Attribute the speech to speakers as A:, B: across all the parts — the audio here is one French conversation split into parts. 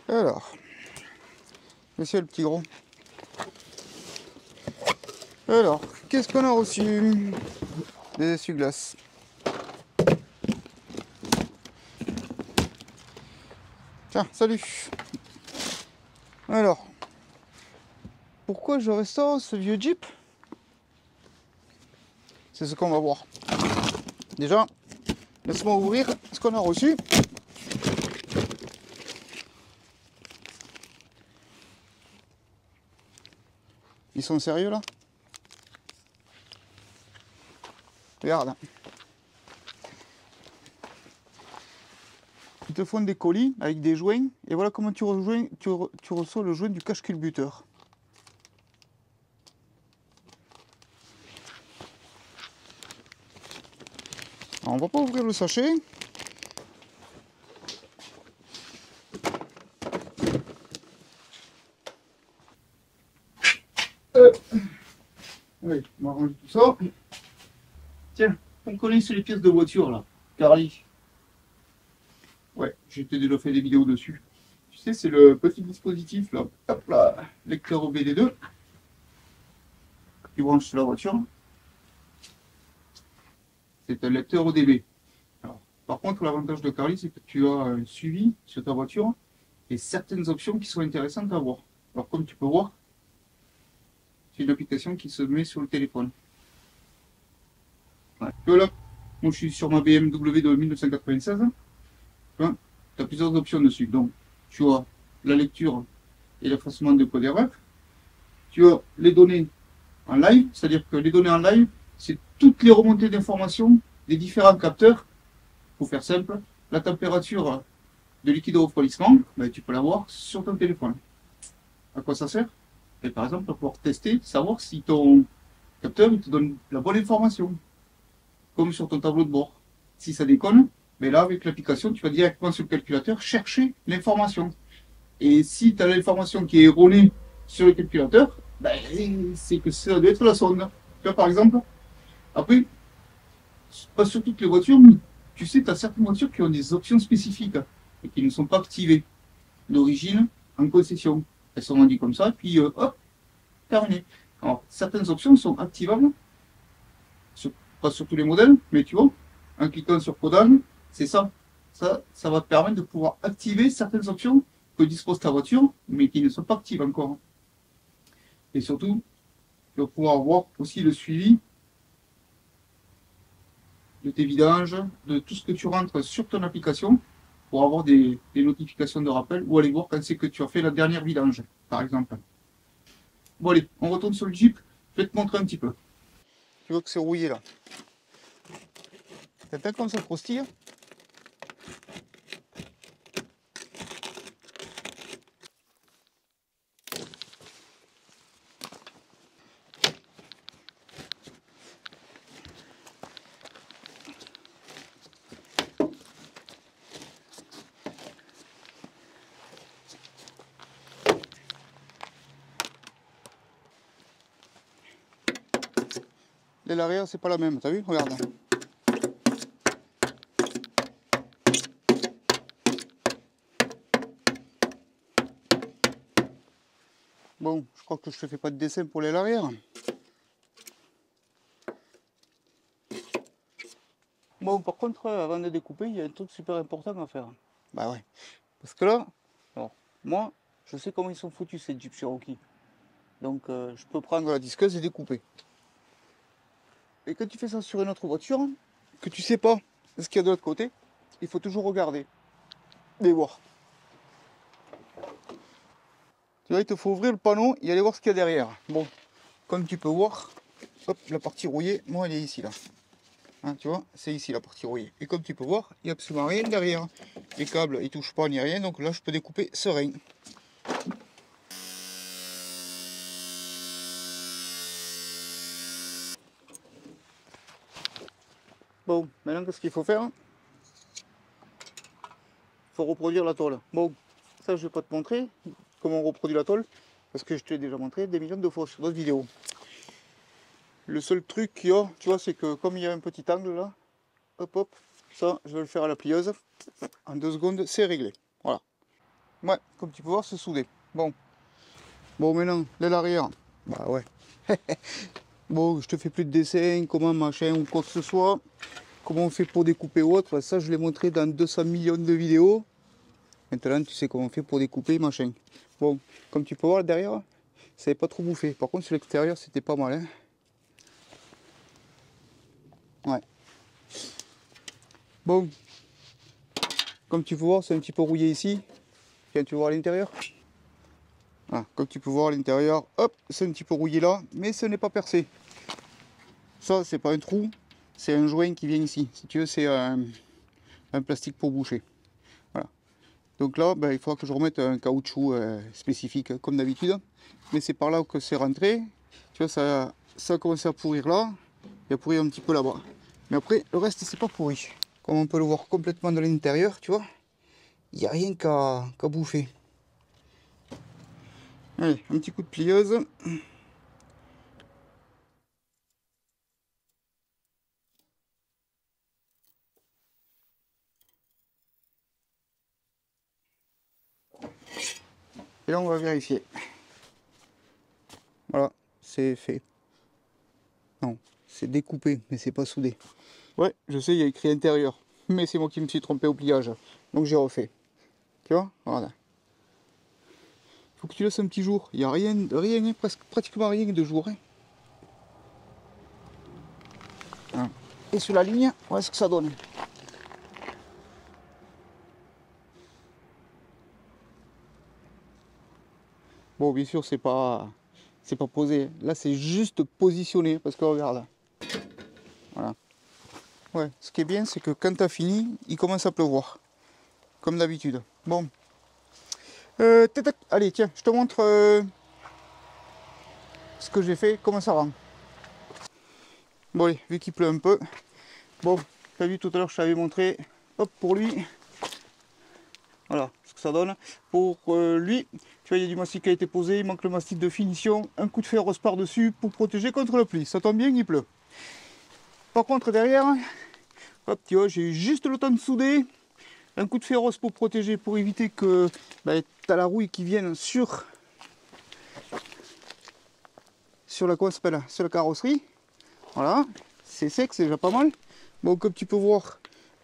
A: Alors, monsieur le petit gros. Alors, qu'est-ce qu'on a reçu? Des essuie-glaces. Tiens, salut. Alors, pourquoi je restaure ce vieux Jeep? C'est ce qu'on va voir. Déjà, laisse-moi ouvrir ce qu'on a reçu. Ils sont sérieux là? Regarde. Ils te font des colis avec des joints. Et voilà comment tu reçois le joint du cache-culbuteur. Alors, on va pas ouvrir le sachet. Oui, on va ranger tout ça. Tiens, on connaît sur les pièces de voiture là. Carly. Ouais, j'ai déjà fait des vidéos dessus. Tu sais, c'est le petit dispositif là. Hop là, lecteur OBD2. Tu branches sur la voiture. C'est un lecteur ODB. Alors, par contre, l'avantage de Carly, c'est que tu as un suivi sur ta voiture et certaines options qui sont intéressantes à voir. Alors, comme tu peux voir, c'est une application qui se met sur le téléphone. Ouais. Tu vois là, moi je suis sur ma BMW de 1996. Tu as plusieurs options dessus. Donc, tu as la lecture et l'effacement de code RF. Tu as les données en live, c'est-à-dire que les données en live, c'est toutes les remontées d'informations des différents capteurs. Pour faire simple, la température de liquide de refroidissement, ben, tu peux l'avoir sur ton téléphone. À quoi ça sert? Et par exemple, pour pouvoir tester, savoir si ton capteur il te donne la bonne information, comme sur ton tableau de bord. Si ça déconne, mais là, avec l'application, tu vas directement sur le calculateur chercher l'information. Et si tu as l'information qui est erronée sur le calculateur, ben, c'est que ça doit être la sonde. Tu vois, par exemple, après, pas sur toutes les voitures, mais tu sais, tu as certaines voitures qui ont des options spécifiques et qui ne sont pas activées d'origine en concession. Elles sont vendues comme ça, puis hop, terminé. Alors, certaines options sont activables, pas sur tous les modèles, mais tu vois, en cliquant sur codage, c'est ça. Ça va te permettre de pouvoir activer certaines options que dispose ta voiture, mais qui ne sont pas actives encore. Et surtout, tu vas pouvoir voir aussi le suivi de tes vidanges, de tout ce que tu rentres sur ton application pour avoir des notifications de rappel ou aller voir quand c'est que tu as fait la dernière vidange, par exemple. Bon allez, on retourne sur le Jeep, je vais te montrer un petit peu. Tu vois que c'est rouillé là. T'entends comme ça croustille? L'aile arrière, c'est pas la même, t'as vu? Regarde. Bon, je crois que je te fais pas de dessin pour l'aile arrière. Bon, par contre, avant de découper, il y a un truc super important à faire. Bah ouais. Parce que là, alors, moi, je sais comment ils sont foutus ces Jeep Cherokee. Donc, je peux prendre la disqueuse et découper. Et quand tu fais ça sur une autre voiture, que tu sais pas ce qu'il y a de l'autre côté, il faut toujours regarder et voir. Tu vois, il te faut ouvrir le panneau et aller voir ce qu'il y a derrière. Bon, comme tu peux voir, hop, la partie rouillée, moi elle est ici là. Hein, tu vois, c'est ici la partie rouillée. Et comme tu peux voir, il n'y a absolument rien derrière. Les câbles, ils touchent pas ni rien, donc là je peux découper serein. Bon, maintenant qu'est-ce qu'il faut faire? Il faut reproduire la tôle. Bon, ça je vais pas te montrer comment on reproduit la tôle, parce que je te l'ai déjà montré des millions de fois sur d'autres vidéos. Le seul truc qu'il y a, tu vois, c'est que comme il y a un petit angle là, hop hop, ça je vais le faire à la plieuse. En 2 secondes, c'est réglé. Voilà. Ouais, comme tu peux voir, c'est soudé. Bon. Bon, maintenant, l'aile arrière. Bah ouais. Bon, je te fais plus de dessin, comment machin ou quoi que ce soit. Comment on fait pour découper ou autre. Ça, je l'ai montré dans 200 millions de vidéos. Maintenant, tu sais comment on fait pour découper machin. Bon, comme tu peux voir derrière, ça n'est pas trop bouffé. Par contre, sur l'extérieur, c'était pas mal. Hein. Ouais. Bon, comme tu peux voir, c'est un petit peu rouillé ici. Tiens, tu vois à l'intérieur. Ah, comme tu peux voir à l'intérieur, hop, c'est un petit peu rouillé là, mais ce n'est pas percé. Ça, c'est pas un trou, c'est un joint qui vient ici. Si tu veux, c'est un plastique pour boucher. Voilà. Donc là, ben, il faudra que je remette un caoutchouc spécifique, comme d'habitude. Mais c'est par là que c'est rentré. Tu vois, ça a commencé à pourrir là, et à pourrir un petit peu là-bas. Mais après, le reste, c'est pas pourri. Comme on peut le voir complètement de l'intérieur, tu vois, il n'y a rien qu'à bouffer. Allez, un petit coup de plieuse. Et là, on va vérifier. Voilà, c'est fait. Non, c'est découpé, mais c'est pas soudé. Ouais, je sais, il y a écrit intérieur. Mais c'est moi qui me suis trompé au pliage. Donc j'ai refait. Tu vois, voilà. Faut que tu laisses un petit jour. Il n'y a rien, rien, presque, pratiquement rien de jour. Hein. Voilà. Et sur la ligne, voilà ce que ça donne. Bon, bien sûr, c'est pas posé. Là, c'est juste positionné. Parce que regarde. Voilà. Ouais, ce qui est bien, c'est que quand tu as fini, il commence à pleuvoir. Comme d'habitude. Bon. Allez, tiens, je te montre ce que j'ai fait, comment ça rend. Bon, allez, vu qu'il pleut un peu. Bon, tu as vu tout à l'heure, je t'avais montré. Hop, pour lui. Voilà ce que ça donne. Pour lui, tu vois, il y a du mastic qui a été posé. Il manque le mastic de finition. Un coup de fer rose par-dessus pour protéger contre le pli. Ça tombe bien, il pleut. Par contre, derrière, hop, tu vois, j'ai eu juste le temps de souder. Un coup de fer rose pour protéger, pour éviter que tu as la rouille qui vienne sur la, comment ça s'appelle, sur la carrosserie. Voilà, c'est sec, c'est déjà pas mal. Bon, comme tu peux voir,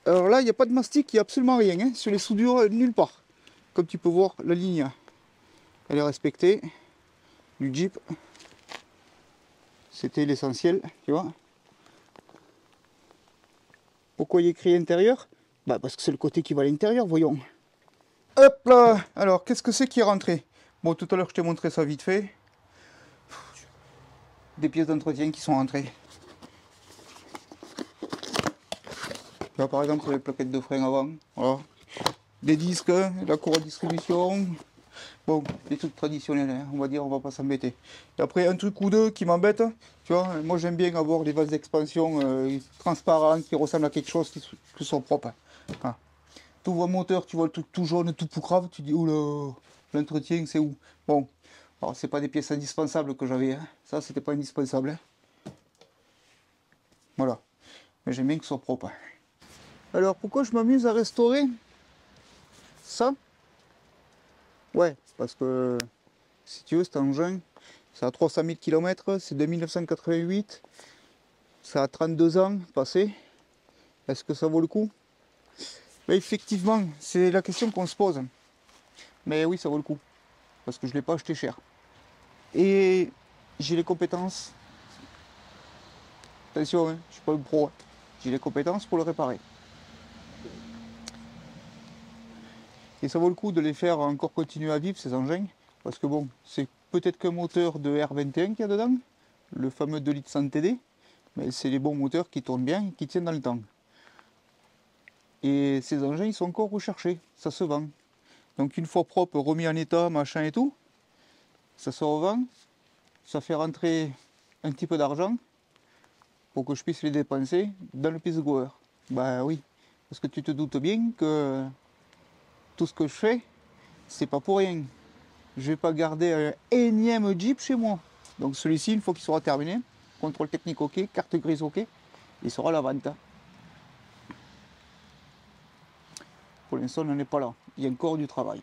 A: alors là, il n'y a pas de mastic, il n'y a absolument rien. Hein. Sur les soudures, nulle part. Comme tu peux voir, la ligne, elle est respectée. Du Jeep, c'était l'essentiel, tu vois. Pourquoi il y a écrit intérieur? Bah parce que c'est le côté qui va à l'intérieur, voyons. Hop là. Alors, qu'est-ce que c'est qui est rentré? Bon, tout à l'heure, je t'ai montré ça vite fait. Des pièces d'entretien qui sont rentrées. Là, par exemple, sur les plaquettes de frein avant, voilà. Des disques, la cour à distribution. Bon, des trucs traditionnels, hein, on va dire, on va pas s'embêter. Et après, un truc ou deux qui m'embête, tu vois, moi j'aime bien avoir des vases d'expansion transparents qui ressemblent à quelque chose qui sont propres. Hein. Tu ouvres un moteur, tu vois le truc tout jaune, tout poucrave, tu dis, oula, l'entretien c'est où? Bon, alors c'est pas des pièces indispensables que j'avais, hein. Ça c'était pas indispensable. Hein. Voilà, mais j'aime bien que ce soit propre. Alors pourquoi je m'amuse à restaurer ça? Ouais, parce que si tu veux, cet engin, ça a 300 000 km, c'est de 1988, ça a 32 ans passé. Est-ce que ça vaut le coup? Ben, effectivement, c'est la question qu'on se pose. Mais oui, ça vaut le coup, parce que je ne l'ai pas acheté cher. Et j'ai les compétences, attention, hein, je ne suis pas le pro, hein. J'ai les compétences pour le réparer. Et ça vaut le coup de les faire encore continuer à vivre, ces engins, parce que bon, c'est peut-être qu'un moteur de R21 qu'il y a dedans, le fameux 2 litres 100 TD, mais c'est les bons moteurs qui tournent bien et qui tiennent dans le temps. Et ces engins, ils sont encore recherchés, ça se vend. Donc une fois propre, remis en état, machin et tout, ça se revend, ça fait rentrer un petit peu d'argent pour que je puisse les dépenser dans le piece goer. Bah oui, parce que tu te doutes bien que tout ce que je fais, c'est pas pour rien. Je vais pas garder un énième Jeep chez moi. Donc celui-ci, une fois qu'il sera terminé, contrôle technique ok, carte grise ok, il sera à la vente. Pour l'instant, on n'en est pas là. Il y a encore du travail.